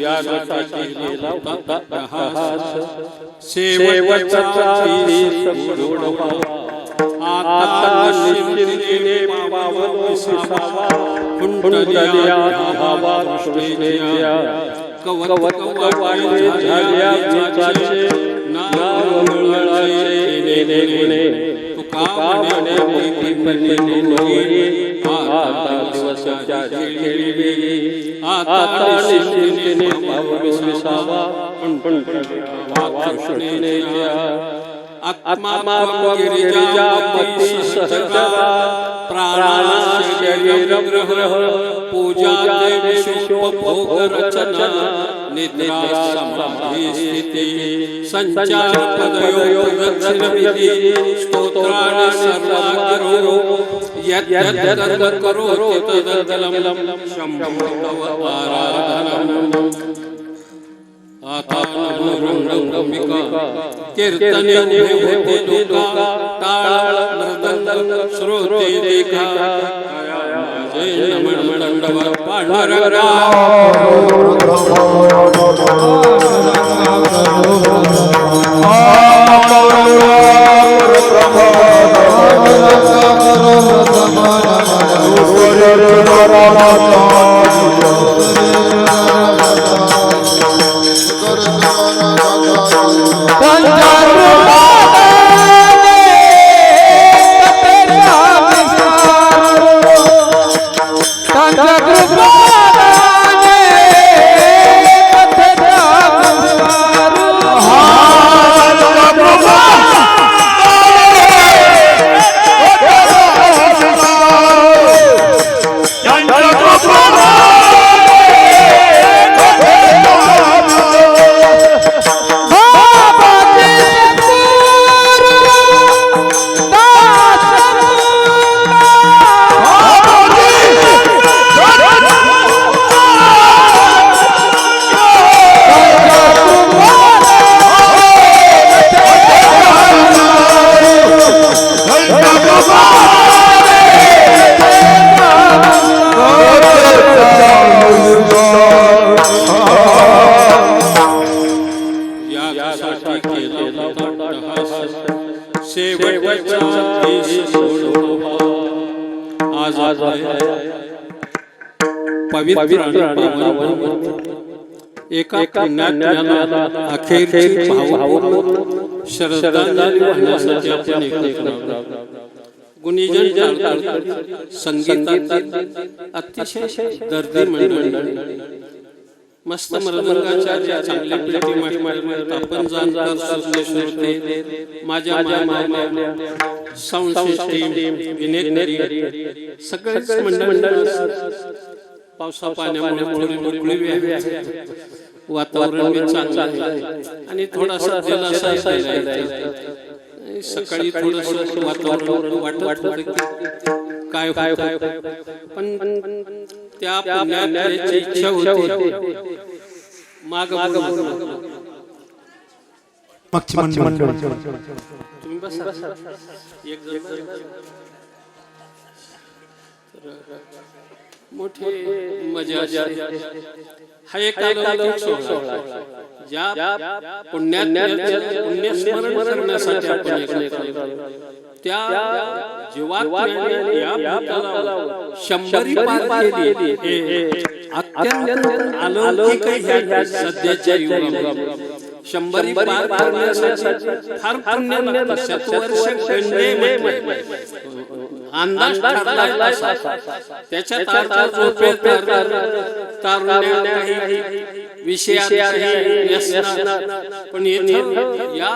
यासाठी केला होता प्रहास शेवटचा सोडून आता निश्चिंतीने पावन विसावा कुंडलिया भावा कृष्णेच्या कवत कवाटे झाल्या चिताचे नाव मिळाले नेने तुका म्हणे मोठी पल्ली नोई आता दिवसाच्या खेळी आता निश्चिंतीने पावन विसावा कुंडलिया कृष्णेच्या आत्मा गिरिजा मती सहजगा प्राणा शरीरम ग्रह पूजा देवोपभोग रचना निद्रा समाधि स्थिति संचार पदयोग दक्षिण विधि स्तोत्राणि सर्वाग्रो यद् करोति तदलम शंभो तव आराधनम् आता नमोरंगमिका कीर्तने होते लोका टाळ मृदंग श्रोते देखा जय नमन दंडवत पांडुरंगा पवित्र एका पुण्यात्म्याला अखेरची भावपूर्ण श्रद्धांजली वाहण्यासाठी आपण एकत्र गुणीजन संगीतातील अतिशय दर्दी मंडळी मस्त मृदंगाच्या चांगल्या पेटी आपण जाणकार श्रोते माझ्या मामा संस्कृती विनेकरी सगळेच मंडळ पावसा पाण्यामुळे थोडी मोकळी आहे वातावरण भी चांगलं आहे आणि थोडासा दिलासा आहे सकाळी थोडंसं वातावरण वाटत होतं काय पण त्या पुण्याची इच्छा होती माग तुम्ही बसा एक मोठी मजा हा एक सोहळा ज्या पुण्यस्मरण करण्यासाठी आपण त्या जीवात्म्याने या भूतलावर 100 पार केली हे अत्यंत अलौकिक आहे सध्याच्या युगामध्ये 100 पार करण्यासाठी फार पुण्य लागतं शतवर्ष गणने अंदाज ठरला त्याच्या तारुण्य विषयात पण या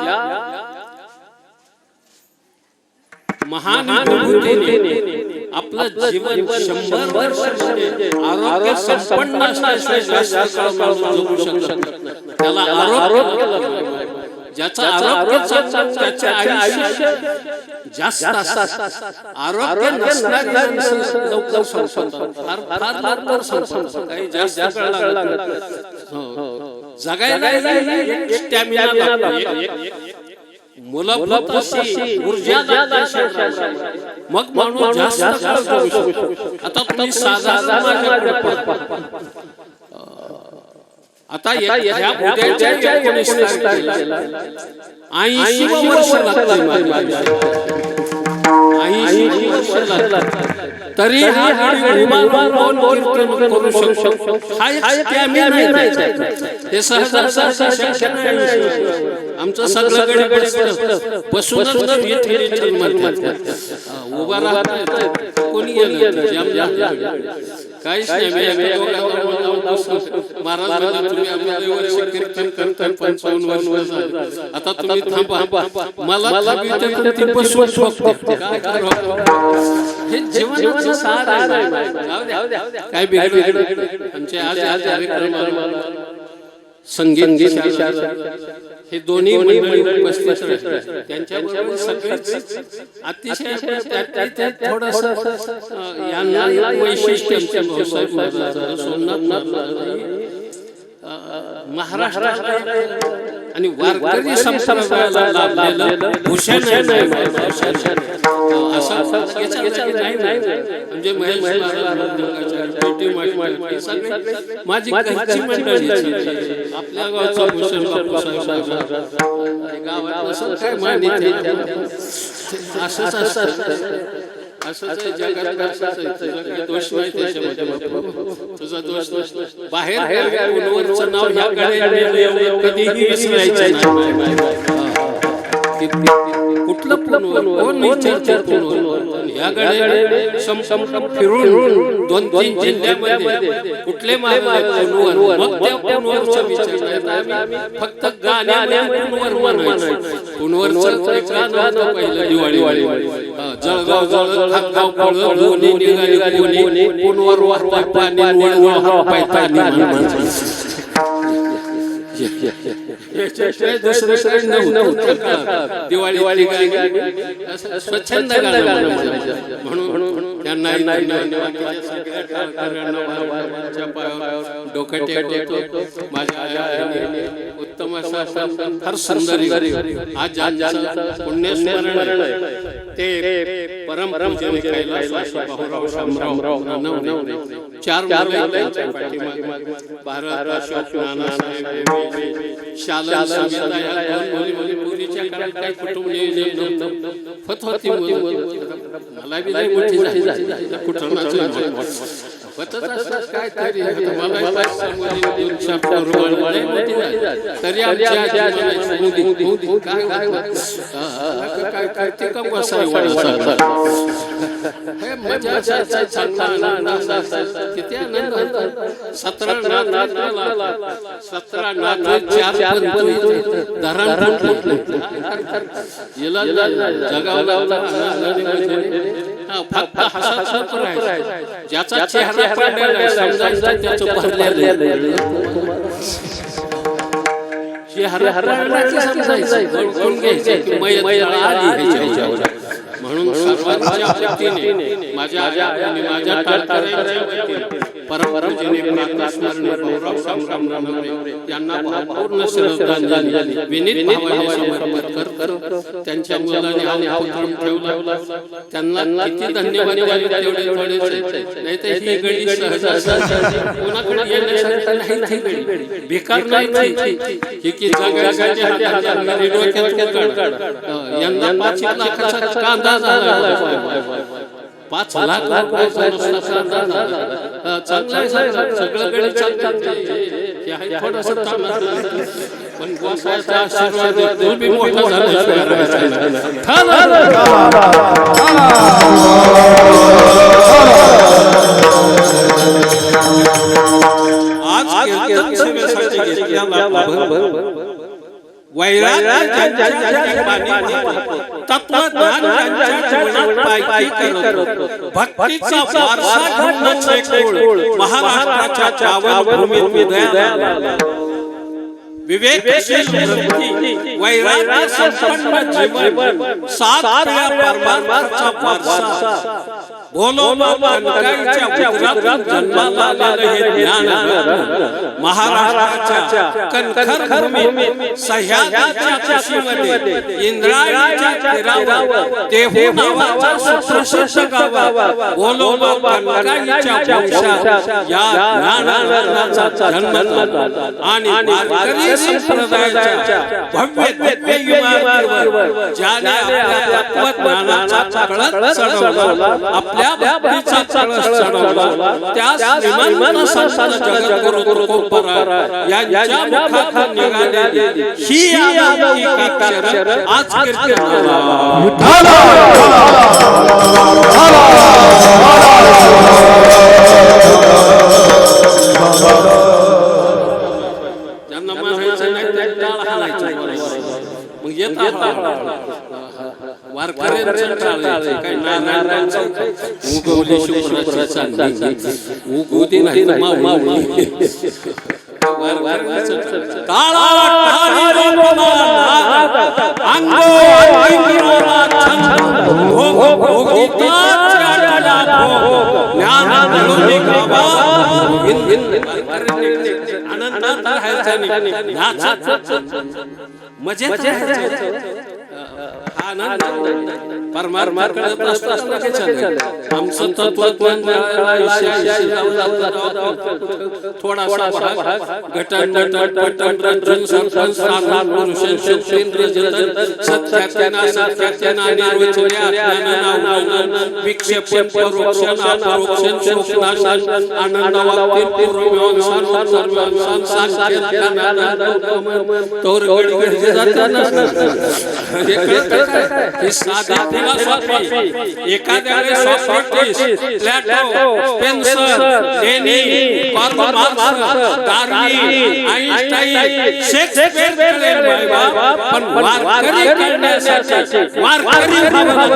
महान विभूतीने आपलं जीवन 100 वर्ष आरोग्य संपन्न त्याला आरोग्य ज्याचा आरोग्य त्याच्या आयुष्य जास्त आरोग्य लवकर संपतं काही जास्त जगायला स्टॅमिना ऊर्जा मग माणूस जास्त आता तुम्ही साधा आता ह्या उद्याच्या 19 तारखेला 80 वर्ष लागतील. 80 वर्ष लागतील. तरी हा करू शकतो. हा एक स्टॅमिना नाही. हे सहजासहजी शक्य नाही. आमचं सगळं गडे बसूनच उभा राहत कोणी गेलं काहीच नाही. महाराज तुम्ही आम्हाला वर्ष कीर्तन करताय 55 वर्ष झाली. आता तुम्ही थांबा मला हे जीवनाचं सार आहे. काय बिघडलं आमच्या आज कार्यक्रम संगीत हे दोन्ही मंडळी उपस्थित राहतात. त्यांच्याबरोबर सगळेच अतिशय थोडंसं यांना वैशिष्ट्य आमच्या भाऊसाहेब महाराज सोमनाथ महाराष्ट्रात आणि वारकरी संप्रदायाला लाभलेलं भूषण आहे. म्हणजे महेश माझी घरची मंडळी आपल्या गावचा भूषण गावात काय माहिती असंच असतं. असंच जगात दोष नाही त्याच्यामध्ये. तुझा दोष बाहेर उन्वरचं नाव ह्या कधीही विसरायचं नाही. कुठलं कोण विचारतं ह्या गाड्या फिरून 2-3 जिल्ह्यामध्ये कुठले फक्त गाण्यावर दिवाळी जळगाव दिवाळी स्वच्छंद म्हणून त्यांना डोकं टेकतो. माझ्या उत्तम फार सुंदर आज पुण्यस्मरण ते परम चार भारत अशोक नानासाहेब शालन पूर्वीच्या काळात काही कुटुंब मला बी लई मोठी झाली कुटुंबाचं तरी किती आनंद. 17 फक्त हसत राहायचं. ज्याचा चेहरा पडलेला समजायचा त्याचं भरलेलं चेहरा म्हणून सर्वांच्या वतीने माझ्या यांना पूर्ण श्रद्धांजली विनीत भावाने समर्पित करतो. त्यांच्या मुलाने ठेवला त्यांना किती धन्यवाद नाही तर ही गडी कोणाकडे येण्यासाठी बेकार नाही. यांना 5 लाखाचा कांदा झाला. 5 लाख सगळं पण गोसाव्याचा आशीर्वाद मोठा भक्तीचा महाराष्ट्राच्या पावनभूमीत विवेकशील वृत्ती वैराग्य संपन्न जीवन 7 परमार्थाचा वारसा बोलो कनकाईच्या उदरातून जन्माला आलेलं हे ज्ञान महाराष्ट्राच्या कणखर भूमीत सह्याद्रीच्या कुशीमध्ये इंद्रायणीच्या तीरावर देहू नावाचा सुप्रसिद्ध गावात बोलो कनकाईच्या वंशात या ज्ञानानंदाचा जन्म झाला आणि वारकरी संप्रदायाच्या भव्य दिव्य इमारतीवर ज्याने आपल्या तत्वज्ञानाचा कळस चढवला, आपल्या भक्तीचा कळस चढवला, त्या श्रीमंत संत जगद्गुरु तुकोबराय यांच्या मुखातून निघालेली ही एक अक्षर आज कीर्तनाला ज्यांना म्हणायचं नाही ते टाळ हालायचं मग येतात वारकऱ्यांचं टाळायचं काय नारायणांचं उगवली शुभ्राची चांदणी उगवती नाही मावळी वारकऱ्यांचं टाळा टाळी अंगो अंगिरोला छंद भोग भोगिता ज्ञान मिळवणे गावा आनंदात राहायचं नाचत मजेत राहायचं आनंद परमार्थाकडे आमचं तत्वज्ञान थोडासा भाग घटन नटन पटन रंजन सरपंच साधन पुरुषन शक्तींद्र जतन सत्यात्याना सत्यात्याना निर्वचन्या ज्ञाननावनं विक्षेपण परोक्षण अपरोक्षण शोकनाशन आनंद वाक्य पूर्वव्यवसान सर्वव्यवसान सांख्यज्ञान तोर गडगड जाताना ही साधी फिलॉसॉफी एखाद्याने Socrates Plato Spencer Lenin Karl Marx Darwin Einstein Shakespeare पण वारकरी करण्यासाठी वारकरी भावना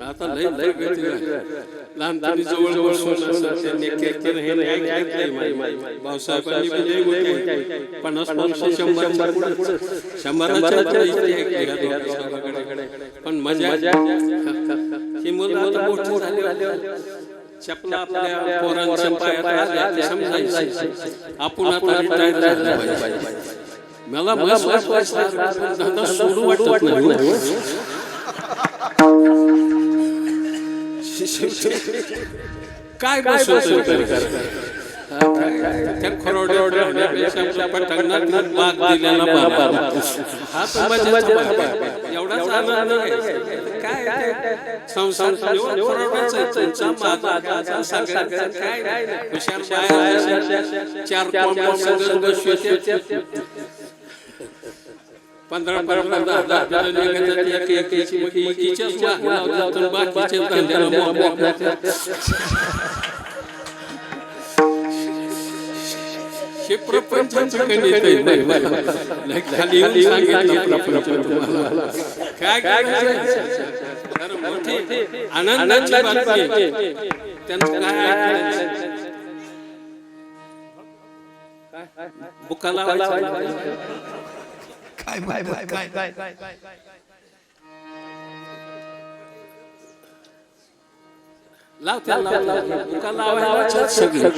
आता लय लहानपणी जवळ बसून त्यांनी कीर्तन हे ऐकलंय भाऊसाहेबांनी म्हणजे 50-100 पण मजा ही मुलं आता मोठी झाली चपला आपल्या पोरांच्या पायात आल्या समजायचं आपण आता रिटायर झालं पाहिजे मला धंदा सोडू वाटत नाही काय बसवतो त्या खरोड्या पटंगणात वाघ दिलेला बाबा हा तर मजेचा एवढाच आनंद काय संसार खरोड्याचा माझा सगळ्यांचा काय हुशार बाया 4 कोंबड्या सगळं बसवते 15,000 निघतात एकीच्याच मागं बाकीचे धंद्याला हे प्रपंचाचं गणित आहे खाली येऊन सांगितलं प्रपंच तुम्हाला काय करायचं मोठी आनंदाची बातमी त्यांचं काय ऐकायचं बुकाला काय लावते लावायला सगळे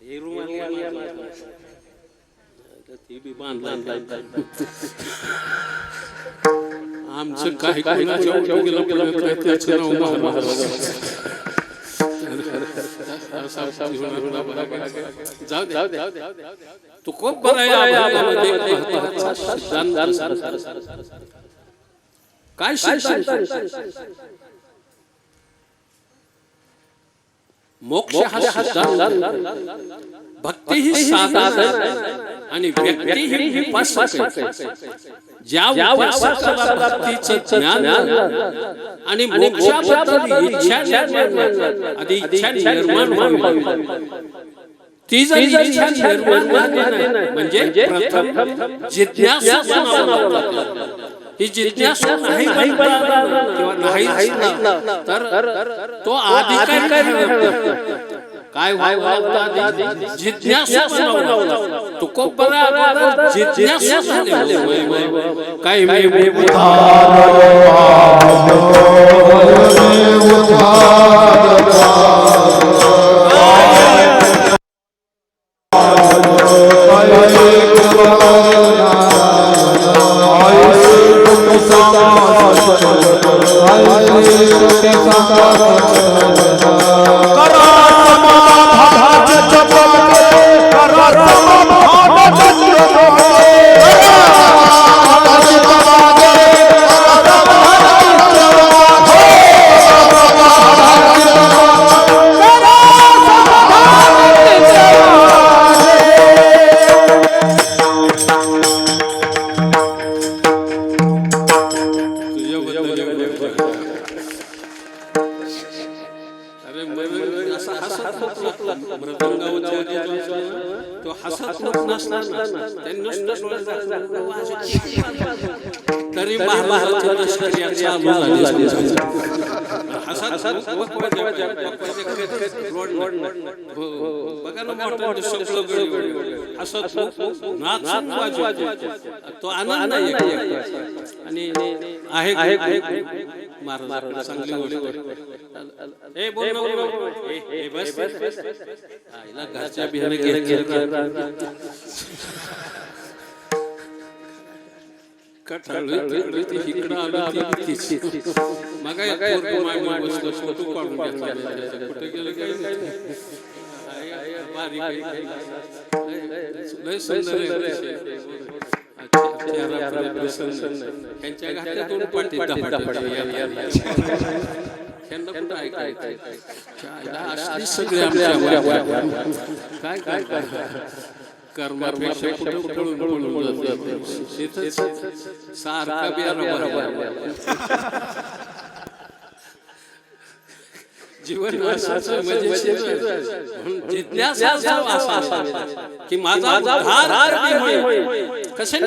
हे रुमाल ती बी बांधला आमचं काय कोणाच्या गेलं त्याचं नाव महाराज जाऊ दे तू खूप बरा काय मोक्ष हा सिद्धांत भक्ती ही साधन आणि व्यक्ती ही विपासक ज्या उपासकाला भक्तीचं ज्ञान आणि मोक्षाबद्दल इच्छा निर्माण व्हावी ती जर इच्छा निर्माण झाली नाही म्हणजे प्रथम जिज्ञासा बनावं लागतं ही जिज्ञासा नाही किंवा नाही तर तो आधी काय व्हावं जिज्ञासा बनावं तो खूप बरा जिज्ञासा झाली काय तरी तो आनंद आणि आहे महाराज चांगली गोष्ट घरच्या बिहारी कर्मापेक्षा जीवन की माझा कसे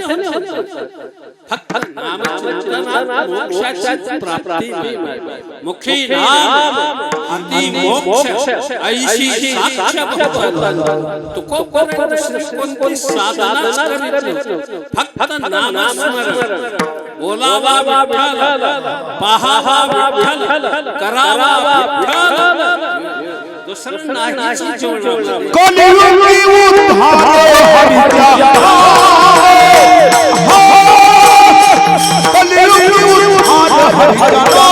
फक्त प्राप्ती मुखी नाम अति मोक्ष ऐशी तू कोणती साधना फक्त नामस्मरण बोलावा विठ्ठल पाहावा विठ्ठल करावा विठ्ठल दुसरं नाही जीवन कलियुगी उद्धार हरिचा कलियुगी उद्धार हरिचा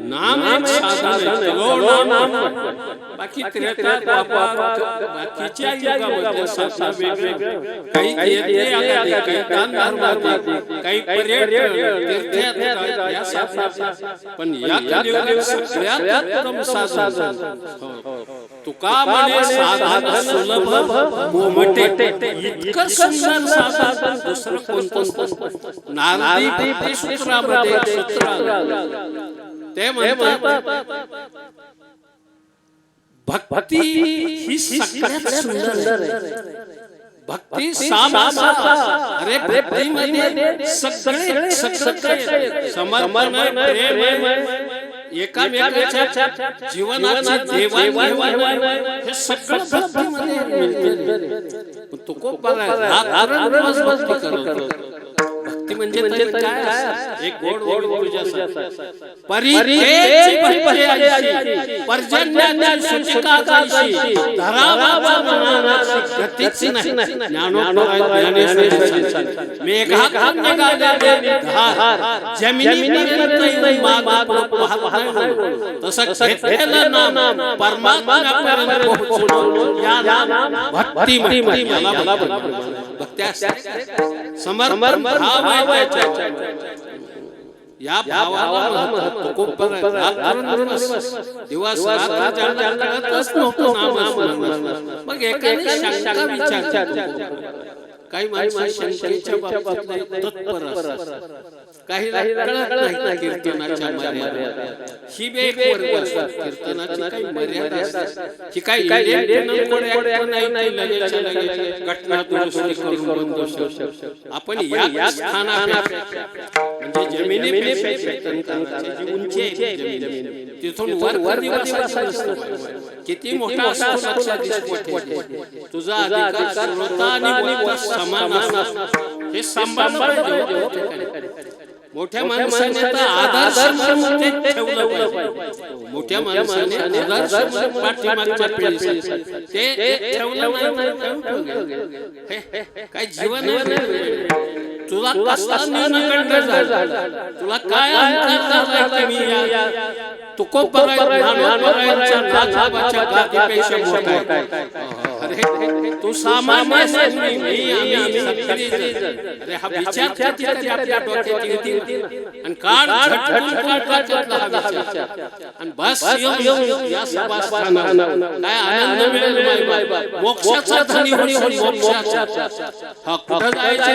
नाम एक साधन आहे नाम बाकी बाकीच्या युगामध्ये साधन वेगळं काही काही दान धर्माचे काही पर्यटन तीर्थयात्रा या साधना पण या कलियुगात सगळ्यात उत्तम साधन तुका म्हणे साधन सुलभ मोमटे इतकं सुंदर साधन दुसरं कोणतं नारदी भक्ती सूत्रामध्ये सूत्र ते म्हणतात भक्ती ही सगळ्यात सुंदर आहे. भक्ती सामासा अरे भक्तीमध्ये सगळे सगळे समर्पण प्रेम एकामेकाच्या जीवनाची देवाणघेवाण हे सगळं भक्तीमध्ये मिळते. तुकोबाला रात्रंदिवस भक्ती करतो. भक्ती म्हणजे काय असतं? एक गोड गोड पूजा परिचेची भक्ती आईशी पर्जन्याची सुचिकाची धरावा मनाची गतीच नाही. ज्ञानोबा ज्ञानेश्वर मेघा निघाले धार जमिनीपर्यंत माग पाहत नाही. तसं घेतलेलं नाम परमात्म्यापर्यंत पोहोचणं या नाम भक्ती म्हणतात. भक्ती असते समर्पण भाव आहे त्याच्यात. या भावाला महत्त्व खूप दिवस रात्र कळतच नव्हतं नाम. मग एकाने शंका विचारली. काही माणसं शंकेच्या बाबतीत तत्पर असतात. काही कळत नाही कीर्तनाच्या मर्यादा. ही एक वर्ग असतात. कीर्तनाची काही मर्यादा असतात. ही काही नाही लगेच्या लगेच घटना दुरुस्ती करून आपण या स्थानापेक्षा म्हणजे जमिनीपेक्षा कीर्तन करण्याची जी उंची आहे जमीन तिथून वर दिवसाची नसतं. किती मोठा असतो लक्षात दिसतो. तुझा अधिकार श्रोता आणि बोलता समान असतो. हे सांभाळलं पाहिजे. मोठ्या माणसाने आदर्श म्हणून ठेवलं पाहिजे. मोठ्या माणसाने आदर्श पाठीमागच्या पिढीसाठी ते ठेवलं नाही. काय जीवन तुला कसला न्यूनगंड झाला? तुला काय अंतर झाला? मी तुकोबा ज्ञानोबा नाथाबाच्या गादीपेक्षा मोठा आहे. अरे तू सामान्य अरे हा विचार किती आपल्या डोक्यात येतील आणि काढ झटकून आणि बस या सभास्थानाला काय आनंद मिळेल. माय मोक्षाचा धनी होईल. मोक्षाचा हा कुठं जायचं?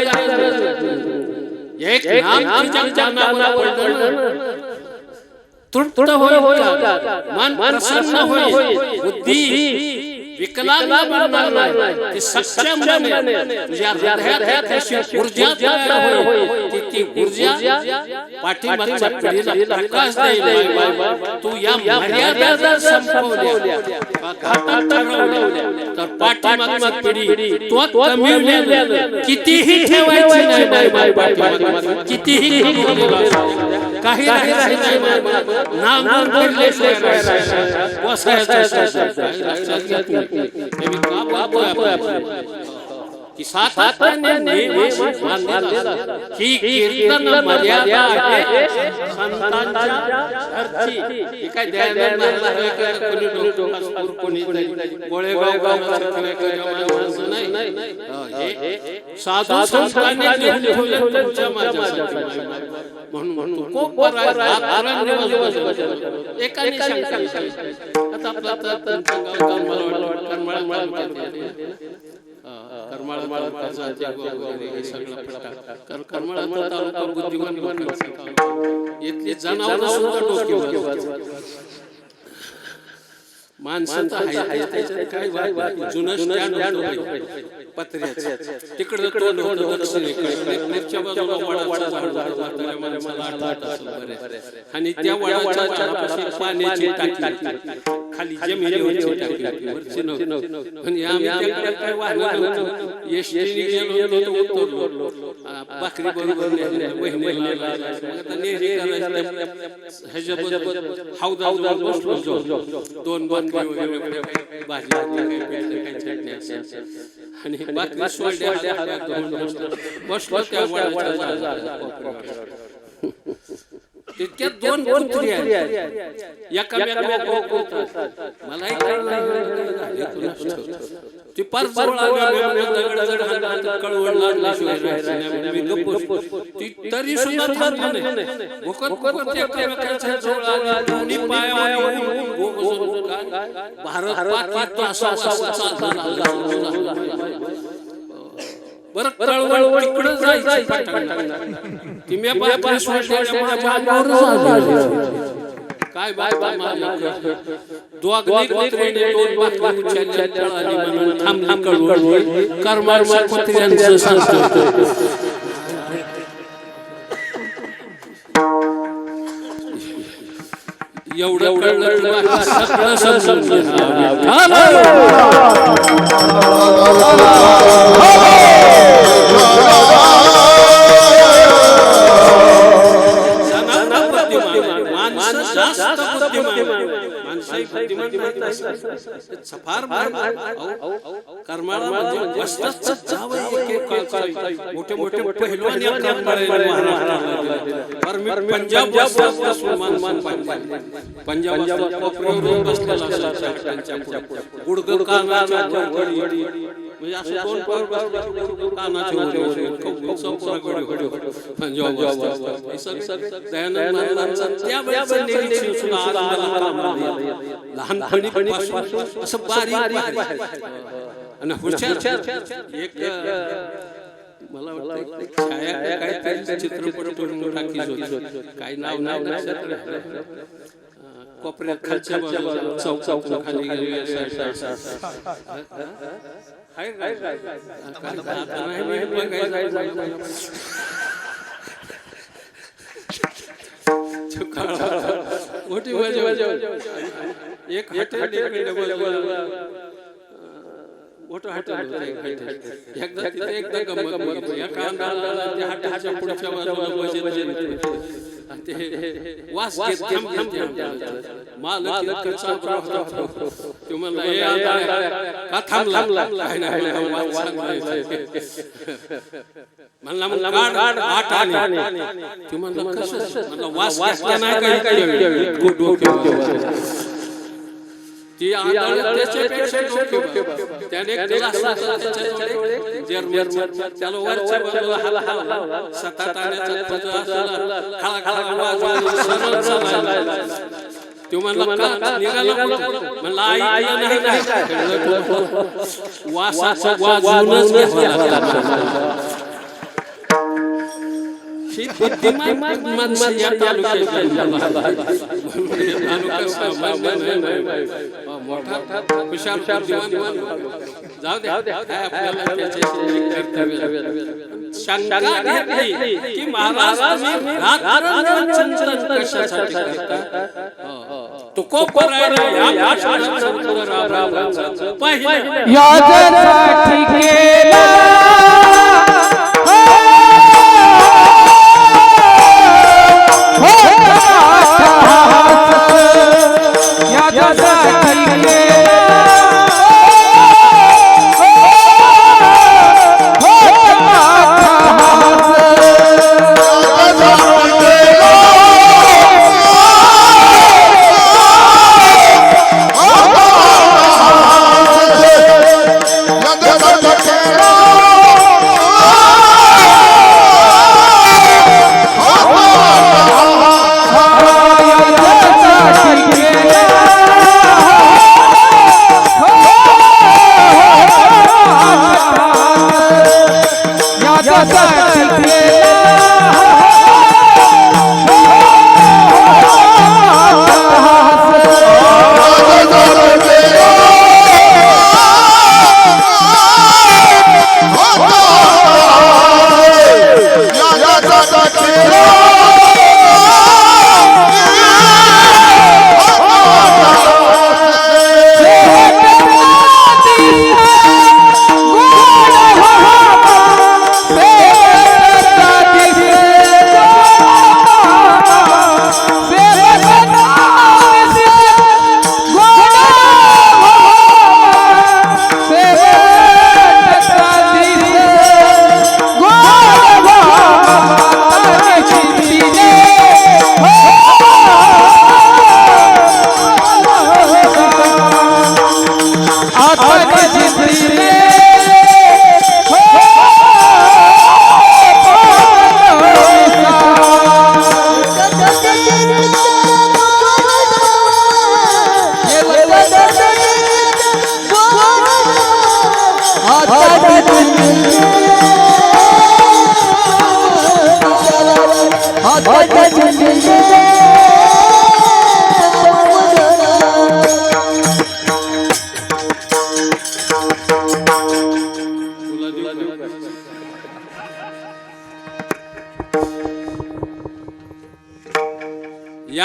एक नाम तुझ्या नामावर पडलं तृप्त होईल का? मन प्रसन्न होईल. बुद्धी विकलांग बनणार नाही. ती सक्षम बनेल. तुझ्या हृदयात अशी ऊर्जा तयार होईल. ती ऊर्जा पाठीमागच्या पिढीला प्रकाश देईल. तू या मर्यादा जर संपवल्या घाटात ठरवल्या तर पाठीमागची पिढी तो कमी कितीही ठेवायची नाही. कितीही काही राहायचं नाही. नाम पडल्याशिवाय वसायचं की सातत्याने ही कीर्तन मर्यादा आहे संतांच्या घरची. काय साधू संतांनी तुमच्या म्हणून एकाने माणसाचा जुनं स्टँड पत्र्याचं तिकडं तोंड होतं दक्षिणेकडे बाजूला वडाचं झाड माणसाला आठवत आणि त्या वडाच्या झाडापाशी पाण्याची टाकी खाली जमिनीवरची टाकी वरची नव्हती. आणि आम्ही काय वाहनं एसटीने गेलो उतरलो भाकरी बरोबर बहिणीला हौदावर बसलो. दोन भाजी आणि बाकी सोडल्या बसलो त्या तितक्यात दोन कुत्री एकामेकाला मलाही ती पार जवळ आली दगड हातात कळवळ लागल्याशिवाय राहायचं नाही. मी गप्प बसलो. ती तरी सुद्धा थांबली नाही. भोकत एकमेकांच्या जवळ आली. दोन्ही पायावर येऊन भारत पाक असा बरं कळवळ तिकडे जायचं. ती मी बाय काय बाबा दोघांनी पत्रेने दोन बाकरी उचलल्या पळाली म्हणून थांबली कळवळ. करमाळ पत्र्यांचं सांगतो. एवढं कळलं सगळं समजून मोठे मोठे पहिलवान लहानपणी असं बारीक आणि हुशार एक मला वाटतं छाया काय चित्रपट टाकीच होती. काही नाव कोपऱ्यात खालच्या बाजूला चौक खाली मोठी मजा. एक मोठं हॉटेल एकदा गंमत. एका हॉटेलच्या पुढच्या बाजूला ते वास मालक तो म्हणला का थांबला म्हणला तू म्हणला कसं वास ती त्याच्यापेक्षा त्याने त्याला वरच्या बाजूला हलला 7-8 आण्याचा तो म्हणला म्हणला आई वासाचा वाजूनच घेतला. माणसं या तालुक्यात मोठा हुशार जाऊ द्या शंका घेतली की महाराज कशासाठी तो को Hello!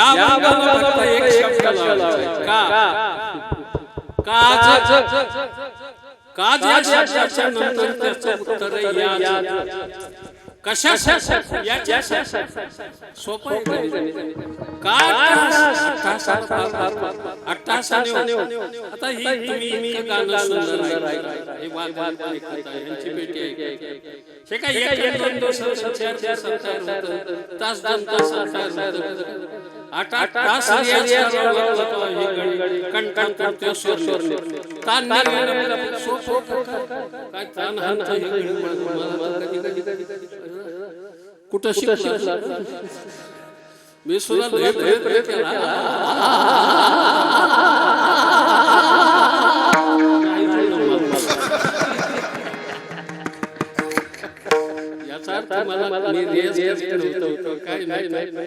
अभंगाला फक्त एक शब्द लावायचा काज या शब्दाच्या नंतर त्याचं उत्तर या कशा याच्या सोपं आहे आता ही तुम्ही गाणं सुंदर आहे हे वादन यांची भेटी आहे हे काय एक दोन चार तास दोन तास आठ तास कण करते स्वर तान काय तान कुठं शिकला मी सुद्धा लय प्रयत्न केला याचा अर्थ मला मी रेस होतो काय नाही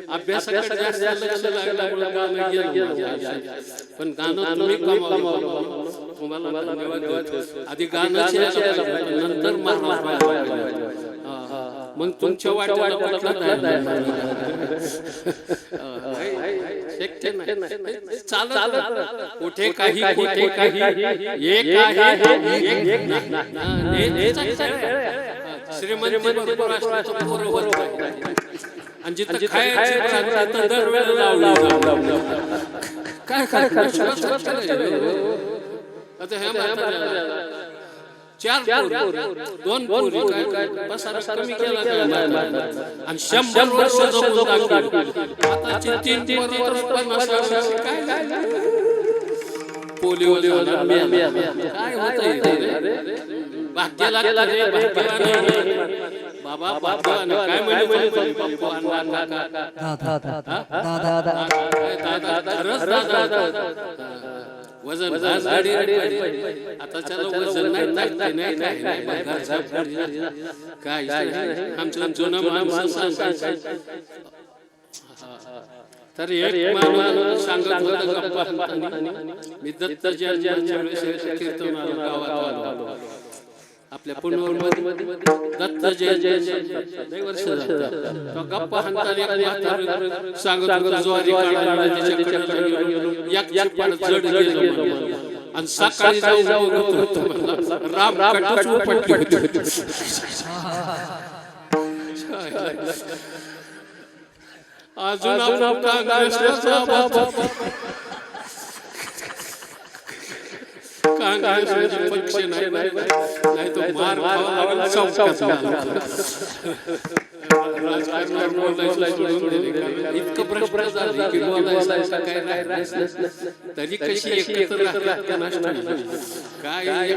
अभ्यासाकडे जास्त लक्ष लागल्यामुळे गाणं गेलं पण गाणं तुम्ही कमावलं तुम्हाला धन्यवाद आधी गाणं नंतर मग तुमच्या वाट्याला चालत कुठे काही एक श्रीमंत आणि जिथं खायची दरवेळेला काय आता हे चार दोन पसारा कमी केला आणि 100 वर्ष जगून आताची 3 50 काय पोलिओ काय होतंय भाग्याला बाबा काय म्हणे वजन आता चलो वजन नाही काय आमचं जुनं तर एक माणूस सांगत होता गप्पा मी दत्त जयंतीच्या वेळेस कीर्तनाला गावात आलो आपल्या पुण्यामध्ये दत्त जयंती वर्ष तो गप्पा हाणताना एक म्हातारं सांगत होता ज्वारी काढायला त्याच्याकडे एक पण जड गेलं आणि सकाळी जाऊ राम कटच उपटली होती अजून आपण काँग्रेसचा काँग्रेस पक्ष नाही तो मार खावा लागेल चौकात इतकं प्रश्न झाले की बोलायचं काय तरी कशी एकत्र काय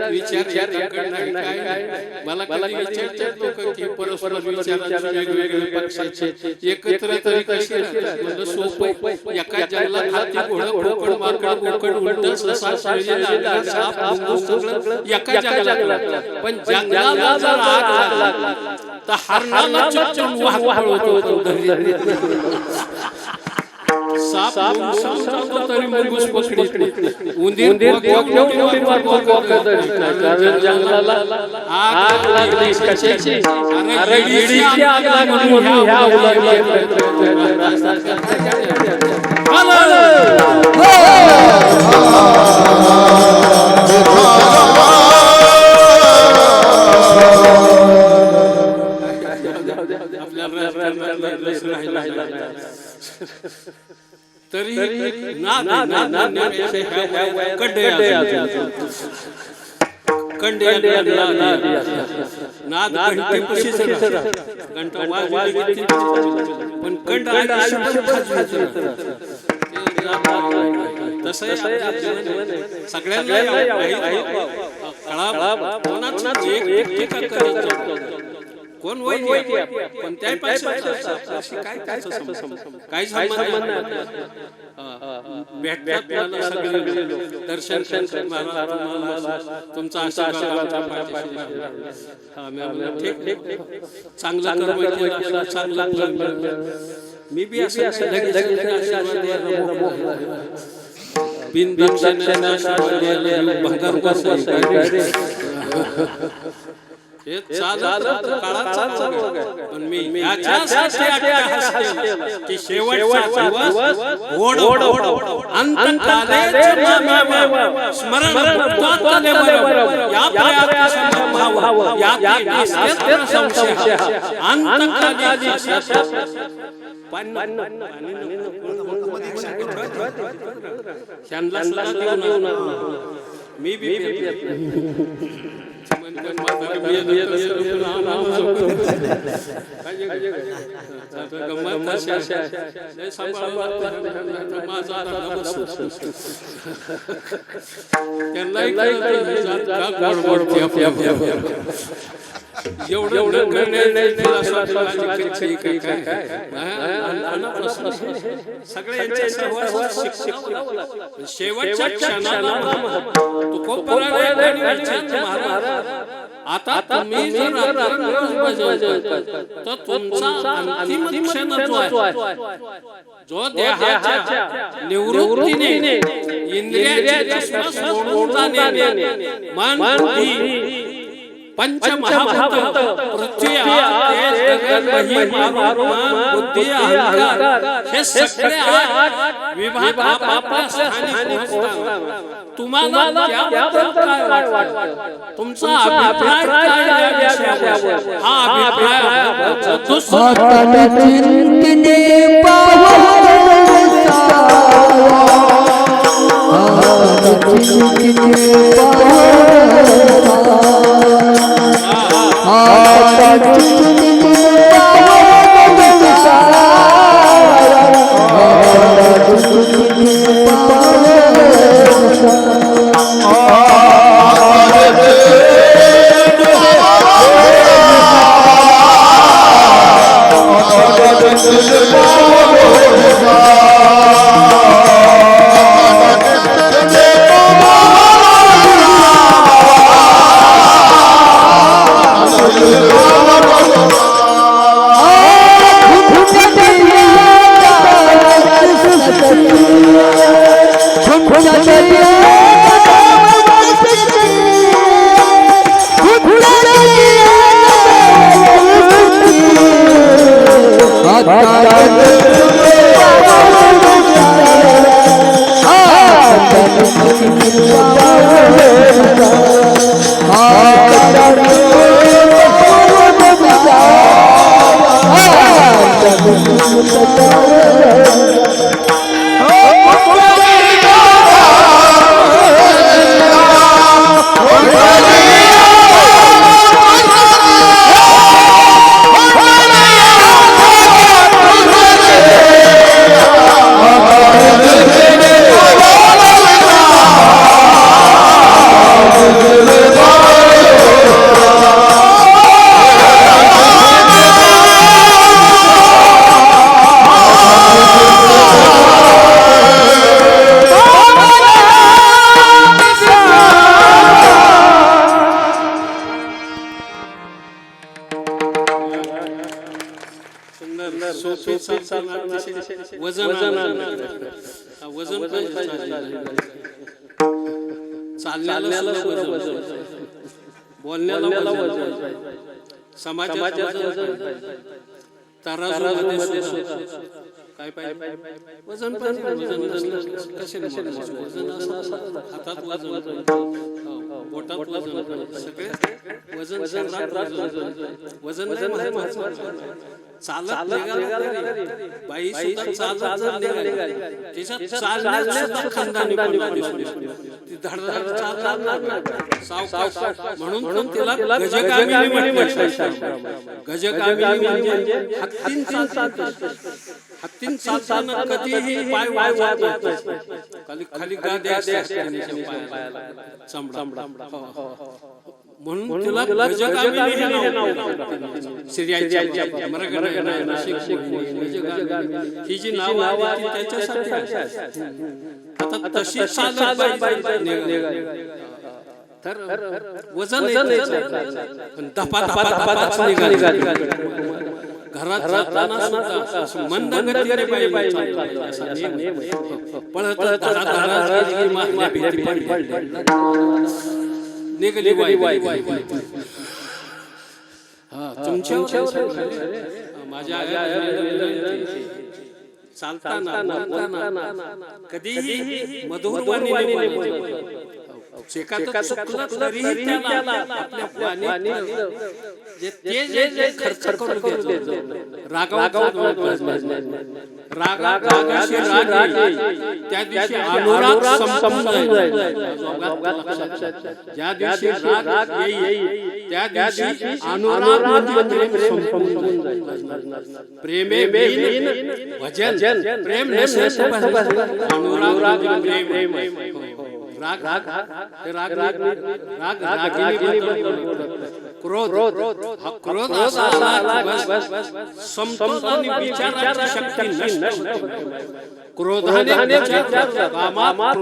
विचार काय मला कधी विचारतात लोक की परस्पर विचारांचे वेगवेगळे पक्षाचे एकत्र तरी कशी म्हणजे सोपं एका जंगलात हाती घोडं खोकड माकड बोकड उलट ससा एका जंगलात पण जंगलाला जर आग लागला तर हरणाला चुचून वाहत होतो साप तरी मुंगूस पकडी उंदीर जंगलाला आग लागली कशाची अरे ईडीची आग लागली ह्या तरी कोण वाईट पण काय संबंध भेटतात मला सगळे दर्शन तुमचा आशीर्वाद ठीक चांगला कर्म केला चांगला मी बी असं बिन दक्षिणा हे चालत काळाचा ओघ आहे. पण मी याच्यासाठी अट्टहास केला की शेवटचा दिवस ओढ अंतकालेच मामेव स्मरण भूतातले बरोबर या प्रयास भाव या निस्तेत्र संशय अंतकालेची त्यांना सुद्धा देऊ ना मी शेवटच्या क्षणाला आता तुम्ही जर तर तुमचा अंतिम क्षण जो आहे जो देहाच्या निवृत्तीने इंद्रियाचे सोडून जाण्याने मन बुद्धी पंचमहाभूत पृथ्वी तेज गगन बुद्धी अहंकार हे सगळे विभाग आपल्या स्थानी पोहोचतात. तुम्हाला त्याबद्दल काय वाटतं? तुमचा अभिप्राय काय या विषयावर? हा अभिप्राय चालण्याला वजन, बोलण्याला वजन, समाजाचं तराजूमध्ये काय पाहिजे वजन कसे वजन हातात वजन बोटात वजन सगळे वजन चालत निघाली बाई सुद्धा चालत निघाली तिच्या चालण्यात सुद्धा खंदानी ती धडधड चालणार सावकाश म्हणून पण तिला गजगामिनी म्हटलं. गजगामिनी म्हणजे हत्तीन चालताना कधीही पाय वाजवत खाली खाली गादी असते चमडा म्हणून तिला गजगामिनी हे नाव सिरियाची ही जी नाव आली त्याच्यासाठी आता तशी चालत तर वजन पण धपा निघाली घरात जाताना सुद्धा मंद गतीने पळत निघाली बाई तुमच्यावर माझ्या चालताना बोलताना कधीही मधुर वाणीने एखादं चुकलं तरीही त्याला आपल्या वाणीत जे खर्च करून देतो रागाशी राग त्या दिवशी अनुराग संपून जाईल. ज्या दिवशी राग येईल त्या दिवशी अनुराग संपून जाईल. प्रेमे भजन प्रेम नसेल अनुराग प्रेम राग राग राग राग रागिनी क्रोध असा समतोल आणि विचाराची शक्ती नष्ट क्रोधाने भगवान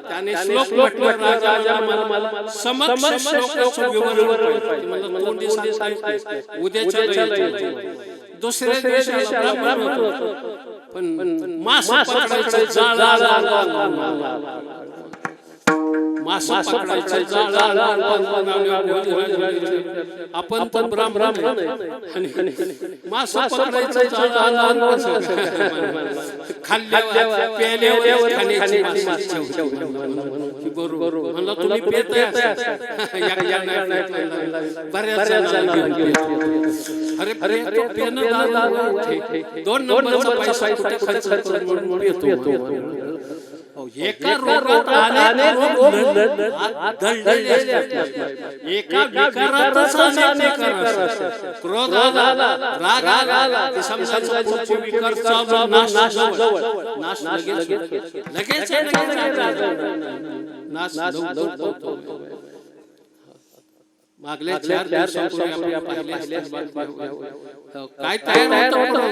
त्याने श्लोक म्हटलं राजा समक्ष श्लोकाचं विवरण उद्याच्या दुसऱ्या दिवशी पण मास पकडायचं मास पकडायचं आपण तर ब्राह्मण मास पकडायचं खाल्ल्यावर प्यायल्यावर बरोबर म्हणलं तुम्ही पेताय बऱ्याच अरे दोन नंबरचा पैसा कुठे खर्च करून येतो. एका रोगात अनेक रोग एका विकारातच अनेक विकार असतात. क्रोध आला राग आला की समजायचं पुढचे विकार चालू नाश लगेच मागल्या 4 दिवसांपूर्वी आपण काय तयार होतं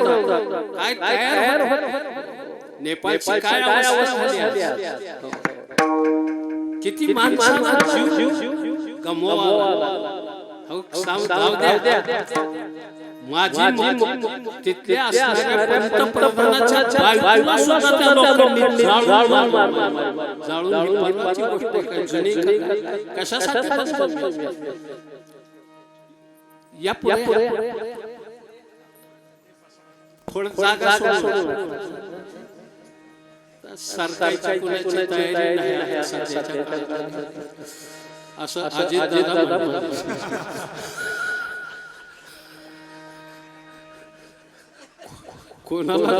नेपाळची काय अवस्था झाली. किती माणसांना जीव गमवावा. माझी तिथले असणाऱ्या पंतप्रधानाच्या बायकोला सुद्धा त्या लोकांनी जाळून कशासाठी या पुढे थोडं जागा सरकारची कुणाची तयारी नाही असं अजित दादा कोणाला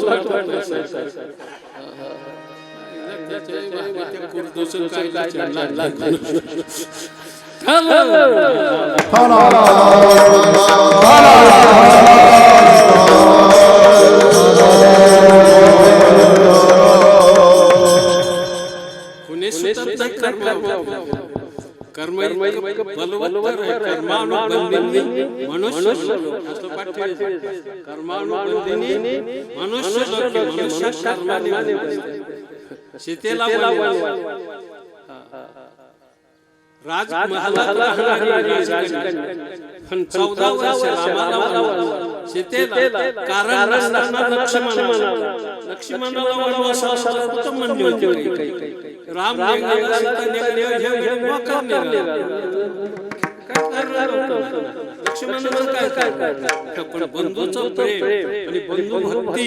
कर्म बलवत्तर कर्मानुबंधिनी मनुष्य कर्मानुबंधिनी मनुष्य कर्माने सीतेला राजमहालात पण 14 वर्ष रामाला सीतेला कारण लक्ष्मणाला वनवासाला कुठं म्हणली होती. राम निघाला सीता निघाली लक्ष्मणाला काय पण बंधूचं प्रेम आणि बंधू भक्ती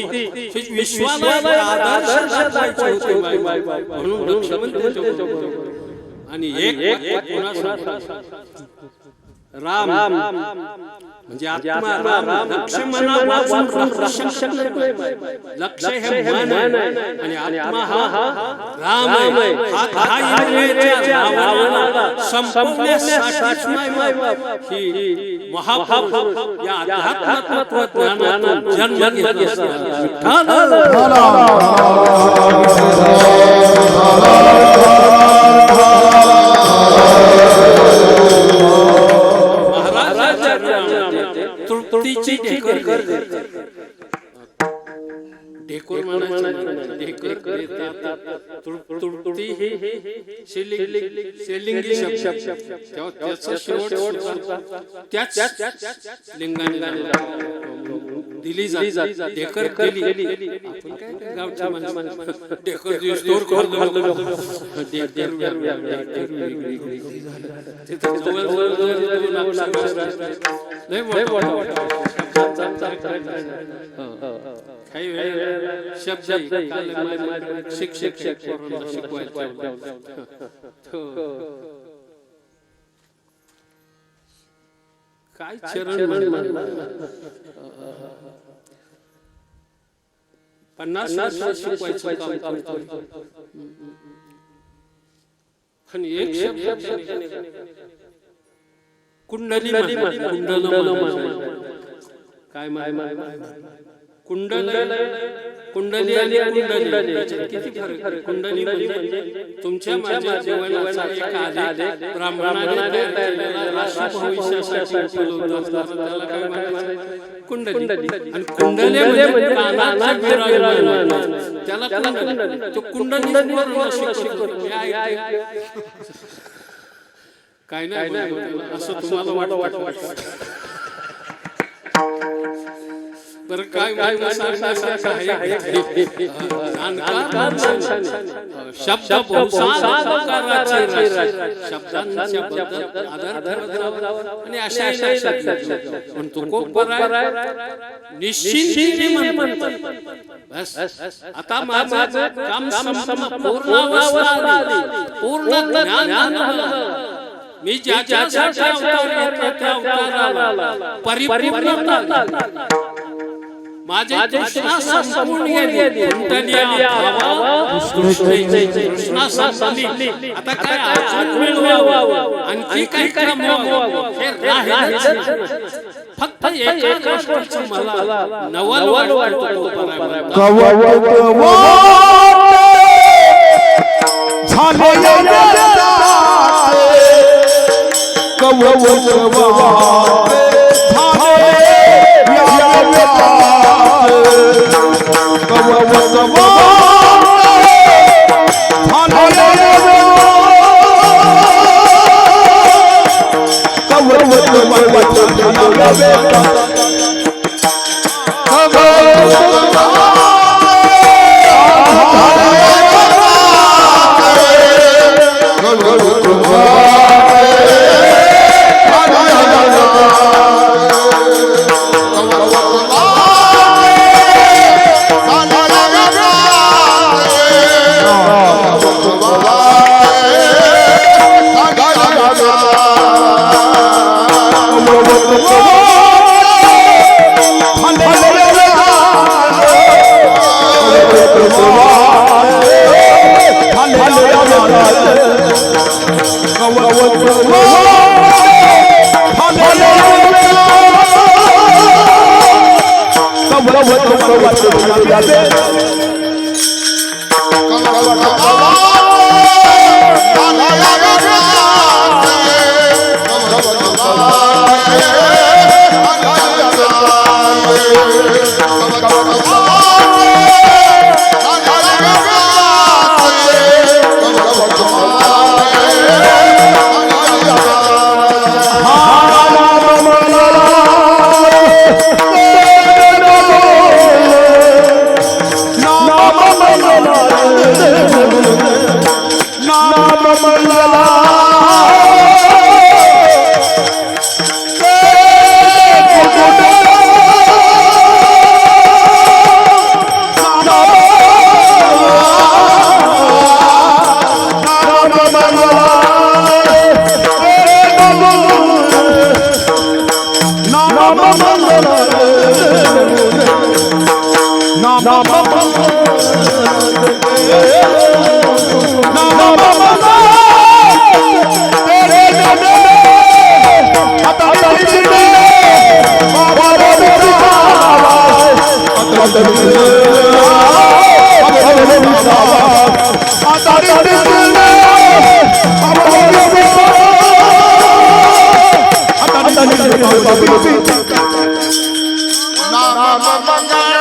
विश्वाला आदर्श दाखवायचे होते म्हणून लक्ष्मण आणि एक राम म्हणजे आत्मा राम लक्ष्मणा वाचून लक्ष्य हे मन आणि आत्मा हा राम आहे. हा इंद्रियाच्या रावणाला संपवण्यासाठी ही महापुरुष या अध्यात्म तत्त्वज्ञानातून जन्म घेतला. ढेकूर म्हणायचं ढेकर तुडती हे स्त्रीलिंगी शब्द तेव्हा त्याचा शेवट त्याच लिंगाने दिली जाते ढेकर दिली आपण काय गावची माणसं ढेकर दिवस तोर खाल्लो काही वेळ शब्द शिक्षक शिकवायचे काय चरण 50 वर्ष शिकवायचं काम करतो आणि एक शब्द कुंडली काय कुंडली आणि कुंडली किती फरक कुंडली म्हणजे तुमच्या माझ्या जीवनाचा एक आलेख ब्राह्मणाने राष्ट्र भविष्यासाठी उपलब्ध असणारा त्याला काय म्हणायचं कुंडली आणि कुंडली म्हणजे कानाचा विराजमान त्याला कुंडली तो कुंडली शिकवतो काय नाही असं तुम्हाला वाटतं बरं काय शब्द आणि अशा पण तो खूप बरा निश्चित बस आता माझं काम पूर्ण मी ज्याच्यासाठी अवताराला परिपूर्णता माझे कृष्णा संपूर्ण गेली कृष्णा संपली आता काय अजून मिळवावं आणखी काही कमवावं फक्त एका गोष्टीचं मला नवल वाटतो नाम मंगल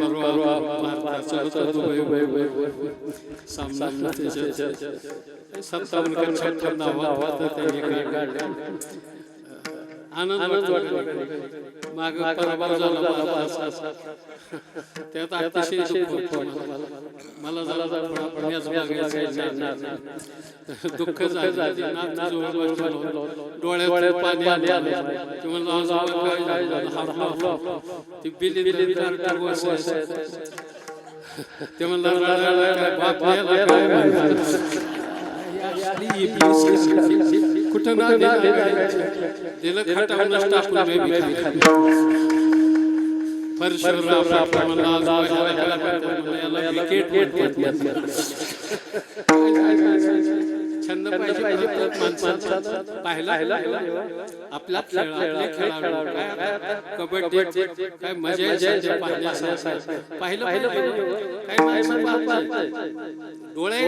परवा भारताचा होता दुबई सामना 57 का 56 धावा होता त्यांनी काढला आनंद वाटतो माग पराभव झाला भारताचा त्यात अतिशय दुःख मला मॅच बघायचं दुःख झालं डोळ्यात पाणी आलं ते म्हणलं ती बिली ते कुठं ना दिलं खटावून टाकून छंद पाहिजे माणसाचा पाहिला आपल्या खेळाडू कबड्डी काय मजा यायची पाहिलं काय माणसं डोळे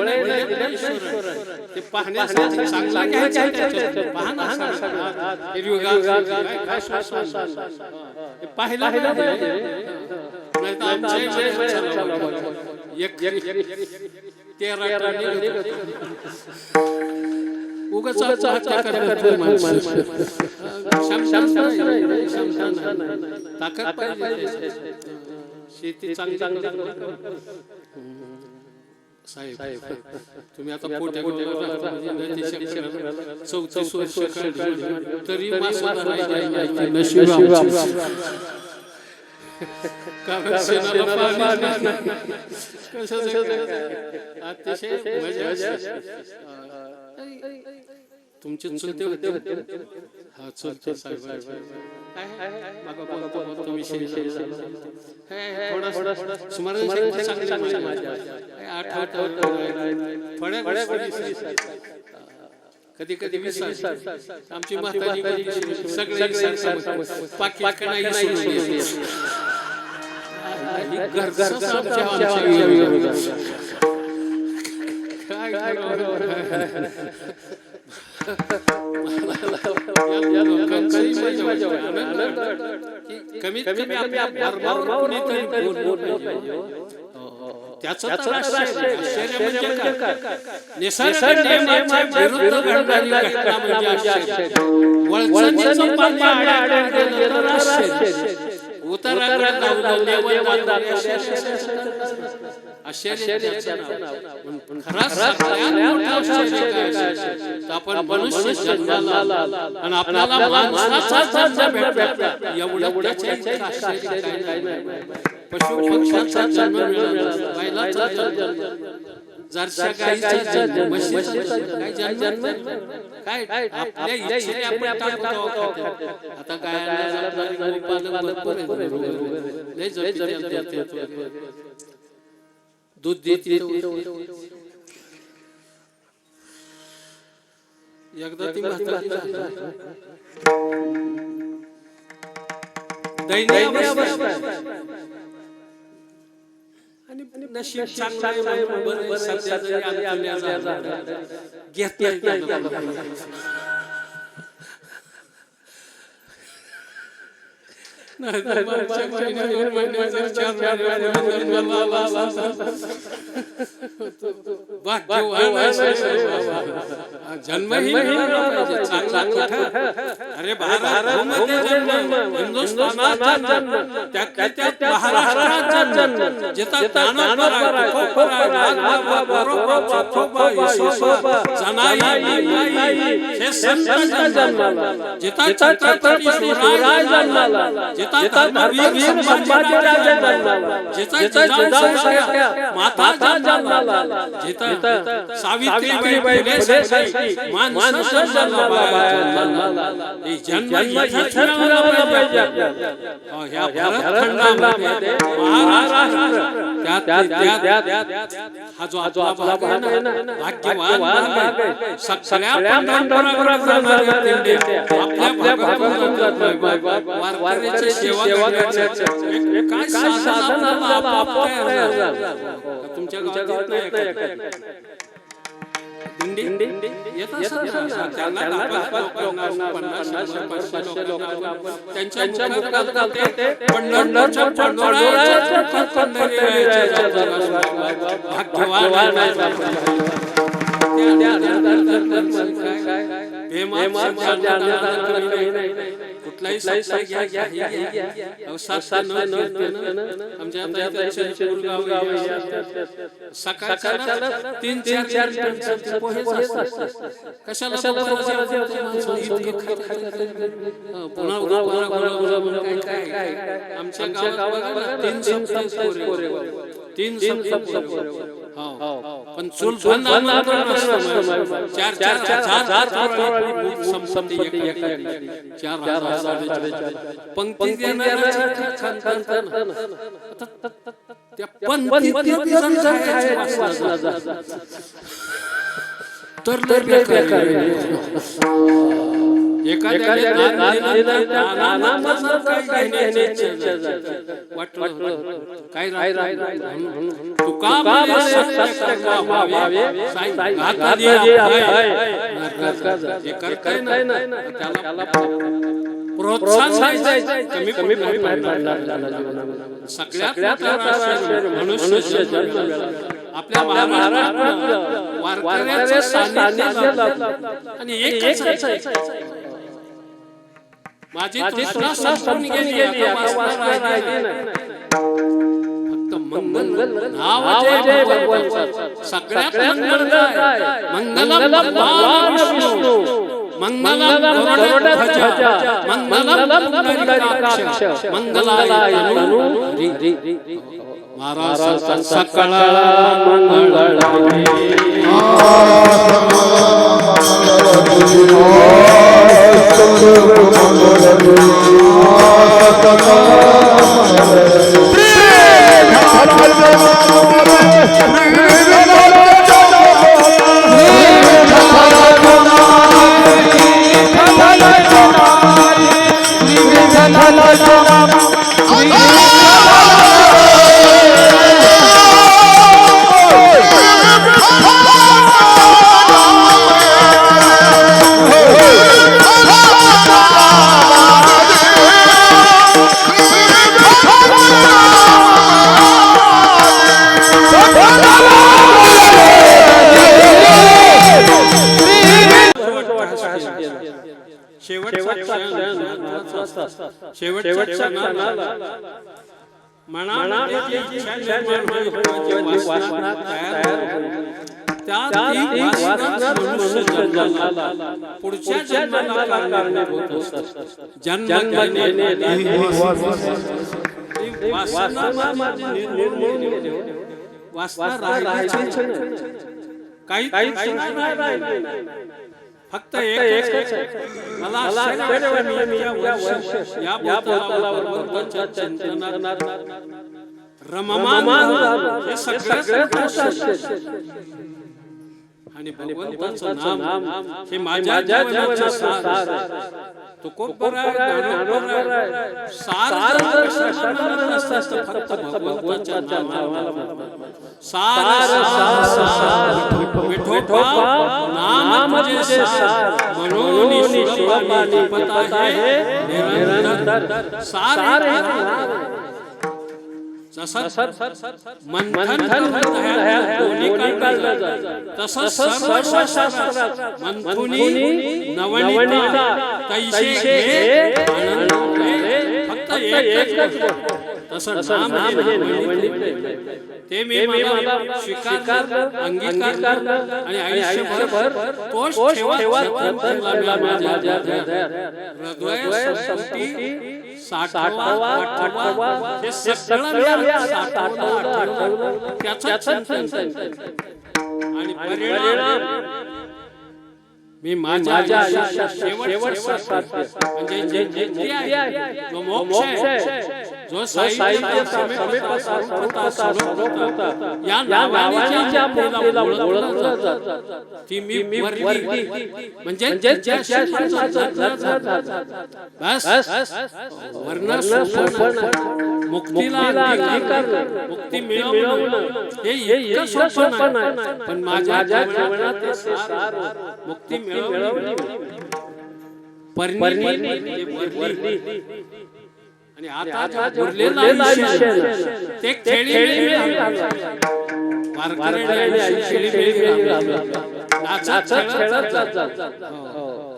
ते पाहण्यासाठी चांगला घ्यायचं पाहिलं उगाच ताकद पाहिजे शेती चांगली साहेब तुम्ही आता पोट्या 34 वर्ष तरी अतिशय तुमचे चुलते होते हा चुलते साहेब कधी कधी आमची म्हातारी सगळे कमीत कमी आपण मनुष्य जन्माला आणि आपल्याला माणसाचा जन्म भेटला एवढं पशु पक्ष्याचा जन्म मिळाला बैलाचा जन्म जरशा गाईचा जन्म म्हशीचा जन्म काय आपल्या इच्छेने आपण टाकतो आता गायला दूध देते एकदा ती दयनीय अवस्था आणि नशीब चांगलं आहे म्हणून सध्या जरी आल्या घेतलं जन्म ही अरे सावित्रीबाई फुले माणसाचा जन्म हा जो आपला भाग आहे ना भाग्यवान भाग आहे सगळ्या आपल्या भागात वारकऱ्याची सेवा करण्याचं काय साधन तुमच्या गावात नाही दिंडी येत असत ना, त्यांना लोकांना 50-100-500 लोकांना त्यांच्या मुखात घालते पंढरपूरच्या पांडुरंगाच्या मुखात पंढरीच्या भाग्यवान कुठलाही सत्संग घ्या, सात आमच्या सकाळच्या 3-4 पोहे कशाला आमच्या गावात 3 सप्ताह पण चूल बंद पंक्ती आपल्या महाराष्ट्रात वारकऱ्याचं सानिध्य आणि एकच माझी तृष्णा संपून गेली, आता राहिली नाही. फक्त मंगल नावाचे भगवान सगळ्यात मंगलम भगवान विष्णू, मंगलम गरुडध्वजा, मंगलम पुंडरीकाक्ष, मंगलाय तनू हरी. महाराज सकळ मंगळ शेवटच्या क्षणाला मनामध्ये जी इच्छा निर्माण होईल, वासना तयार होईल, त्या वासनात मनुष्य जन्माला पुढच्या जन्माला कारणीभूत असतात. जन्म घेणे वासना राहायची काही फक्त एकच मला आश्चर्य वाटलं, मी या वर्ष या बोधावर भगवानच्या चिंतनात रममान झालो. हे सगळं आणि भगवंताचं नाम हे माझ्या जीवनाचं सार आहे. तो खूप बरा आहे, सार फक्त भगवंताच्या नामाला सार विठोबा नाम म्हणजे सार, म्हणून शिवबानी पता है निरंतर. सार मंथन तसं सर्व शास्त्रात मंथुनी नवनीता तैसे फक्त एकच तसं नाम ते मी मला स्वीकारलं, अंगीकारलं आणि आयुष्यभर तोच ठेवत माझ्या हृदय संस्कृती 60वा हे सगळं आणि परिणाम मी माझ्या आयुष्यात शेवट म्हणजे जे मोक्ष आहे जो साहित्य समेत सर्वप्रथा सर्वप्रथा या नावाने ज्या आपल्याला ओळखलं जातं ती मी वर्गी म्हणजे बस वर्ण सोपन मुक्तीला अंगीकार मुक्ती मिळवणं हे इतकं सोपं आहे पण माझ्या जीवनात ते सार मुक्ती मिळवली परिणी आणि आता उरलेलं आयुष्य ते खेळी वारकऱ्यांनी आयुष्य खेळी नाचत खेळत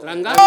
रंगात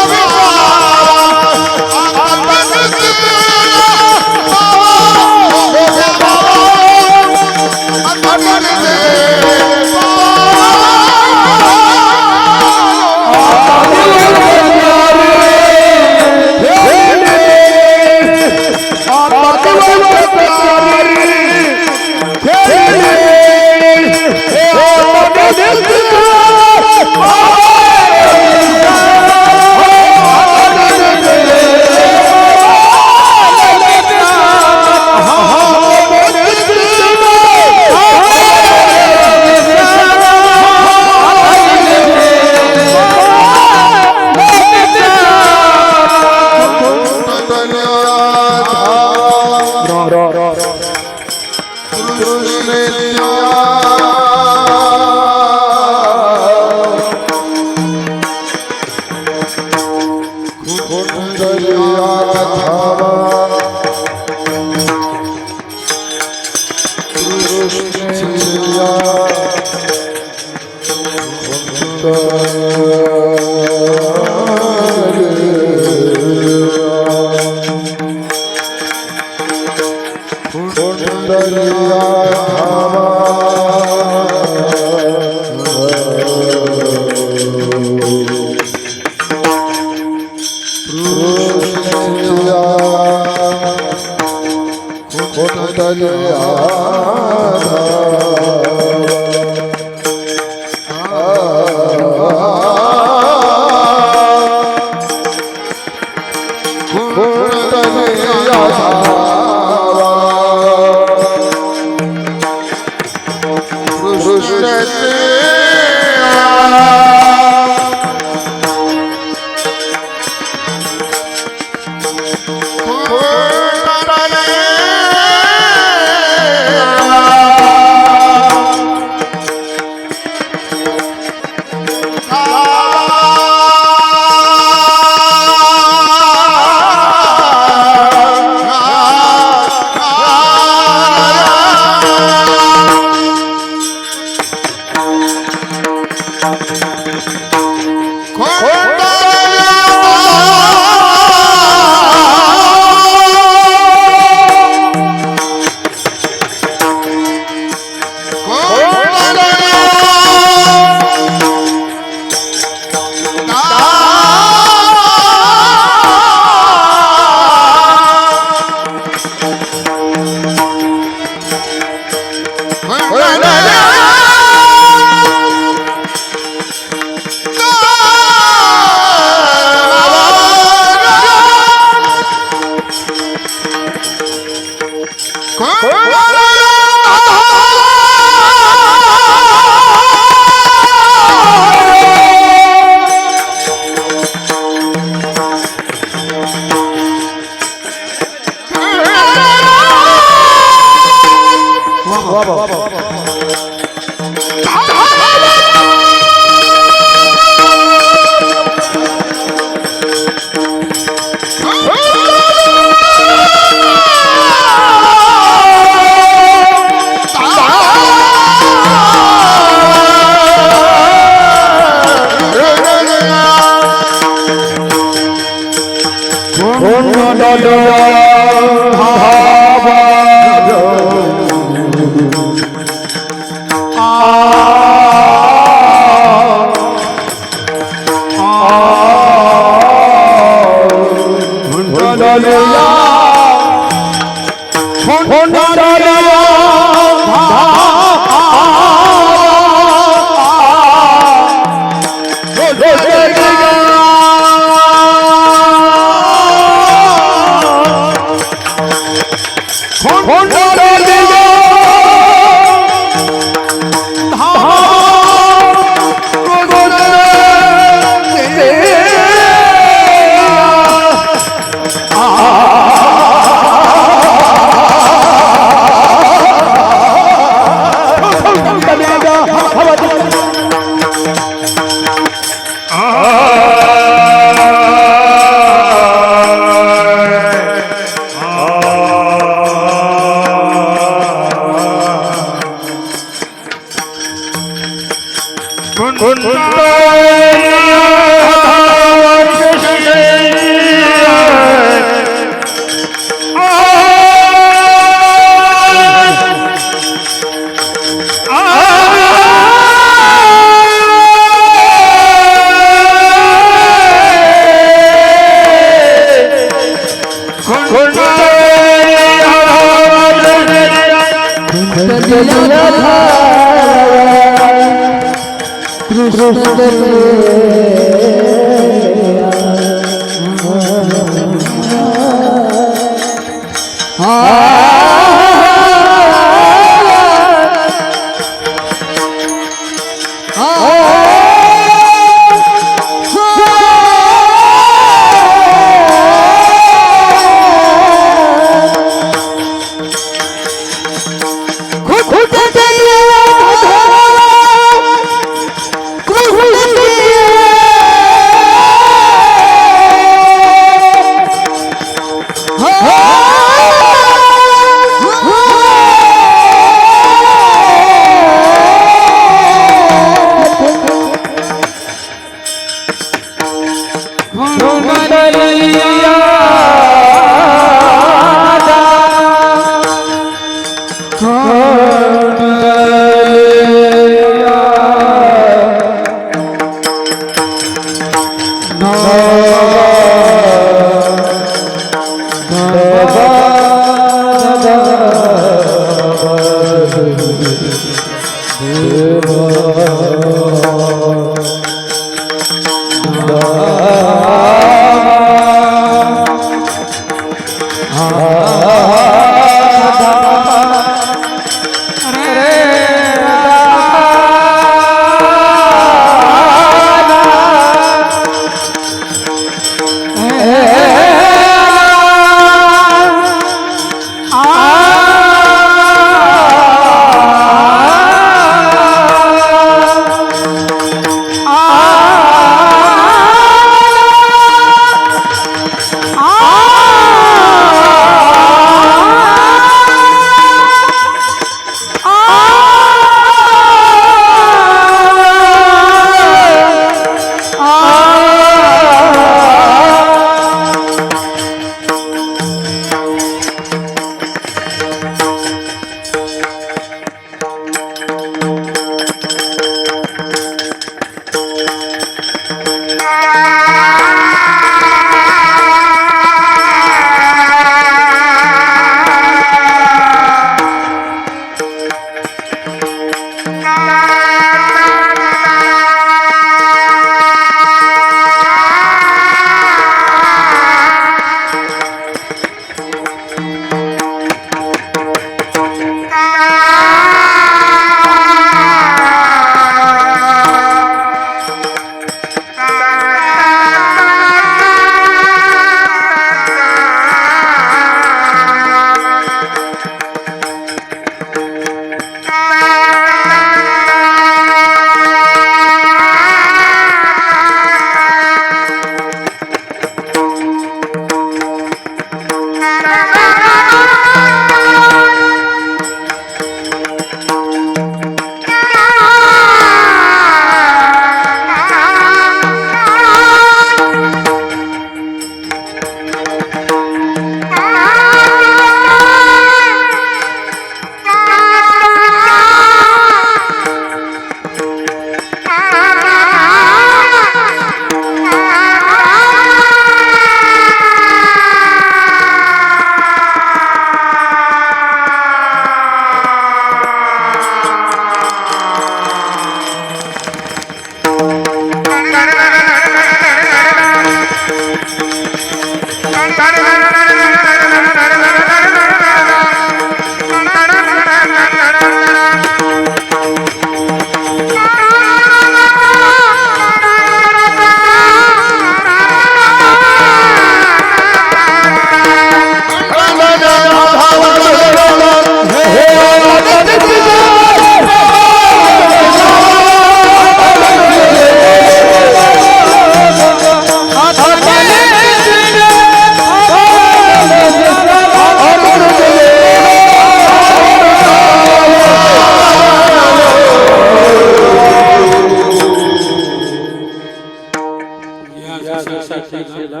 केला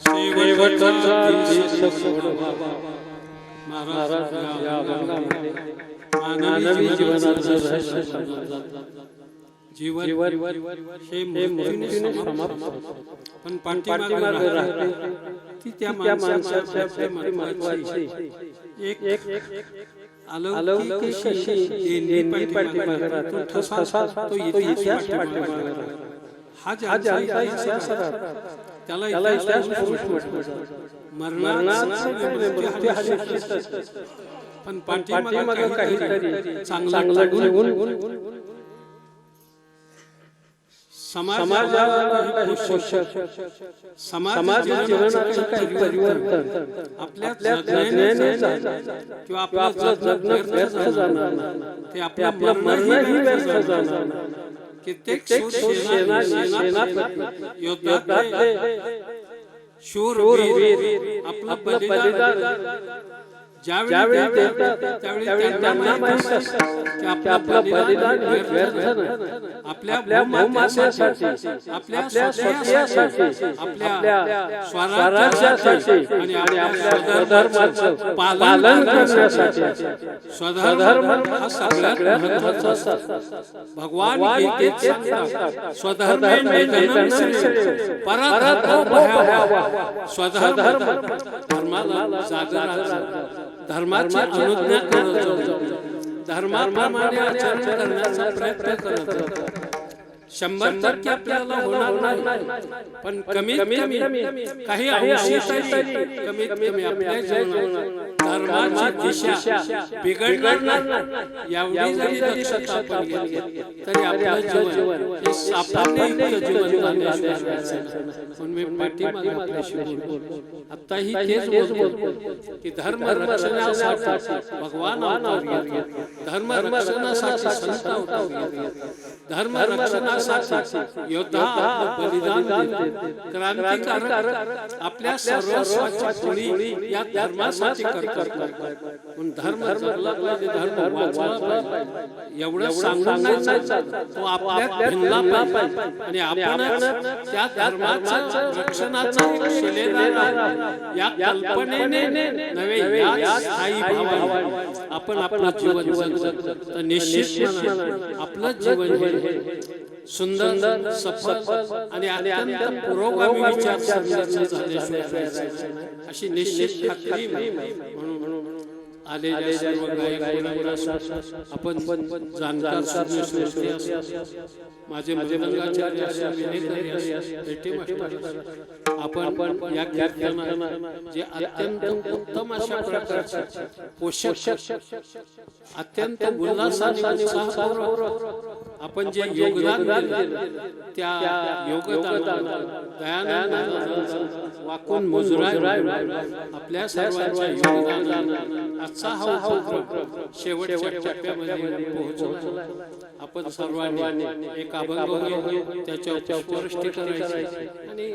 शेवटचा दिवस सोडवा महाराज या अभंगामध्ये मानवी जीवनाचं रहस्य समजलं. जीवन हे मृत्यूने समाप्त पण पाठीमागे राहते ती त्या माणसाच्या महत्वाची एक अलौकिक देणगी पाठीमागे राहते. ठसा तो इतिहास पाठीमागे राहतो. हा ज्यांचा इतिहास त्याला इतिहास पुरुष म्हटलं. मरणाचा मृत्यू हा निश्चितच पण पाठीमागे काहीतरी चांगला गुण समाजाला समाज जीवनाचं काही परिवर्तन आपल्या जगण्याने किंवा आपलं जगणं व्यर्थ जाणार नाही. ते आपलं मरणही व्यर्थ जाणार नाही. कित्येक सेनापती योद्धातले शूरवीर आपलं बलिदान ज्यावेळी देतात त्यावेळी त्यांना माहित असतं की आपलं बलिदान व्यर्थ नाही. आपल्या भूमातेसाठी आपल्या स्वतःसाठी आपल्या स्वराज्यासाठी आणि आपल्या स्वधर्माचं पालन करण्यासाठी स्वधर्म हा सगळ्यात महत्त्वाचा असतो. भगवान गीतेत सांगतात स्वधर्मे निधनं परधर्मो भयावह. स्वधर्म धर्माला जागा राहायचं धर्माची अनुज्ञा करत धर्माप्रमाणे आचरण करण्याचा प्रयत्न करत 100% आपल्याला होणार नाही पण कमीत कमी काही अंशी तरी कमीत कमी आपल्या जीवनात धर्माची दिशा बिघडणार नाही एवढी जरी दक्षता आपण घेतली तरी आपलं जीवन हे साफल्ययुक्त जीवन झाल्याशिवाय म्हणून मी पाठीमागे आपल्याशी बोलतो. आत्ताही तेच बोलतो की धर्म रक्षणासाठी भगवान अवतार घेतले. धर्म रक्षणासाठी संत अवतार घेतले. धर्म रक्षणासाठी योद्धा बलिदान देते. क्रांतिकारक आपल्या सर्वस्वाची होळी या धर्मासाठी करतात. पण धर्म जगला पाहिजे धर्म वाचला पाहिजे एवढं सांगून नाही चालत. तो आपल्यात भिनला पाहिजे आणि आपण त्या धर्माचं रक्षणाचा एक शिलेदार आहे. या कल्पनेने नव्हे या स्थायी भावाने आपण आपलं जीवन जगतो तर निश्चित आपलं जीवन हे सुंदर सफल आणि अत्यंत पुरोगामी विचारसरणीचं झाल्याशिवाय अशी निश्चित खात्री म्हणून आलेल्या सर्व गायक आपण जाणकार श्रोते असो माझे मृदंगाचार्य असो विनेकरी असो आपण या कीर्तनात जे अत्यंत उत्तम अशा प्रकारचे पोषक अत्यंत उल्हासाने उत्साहपूर्वक आपण जे योगदान दिलं त्या योगदानाला दयानंद वाकून मुजराय आपल्या सर्वांच्या योगदानाला आजचा हा उपक्रम शेवटच्या टप्प्यामध्ये पोहोचला. आपण सर्वांनी एक अभंग होईल त्याच्यावर पुष्पवृष्टी करायची आणि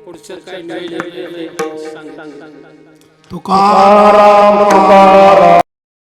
पुढचं काय नियोजन सांग. तुकाराम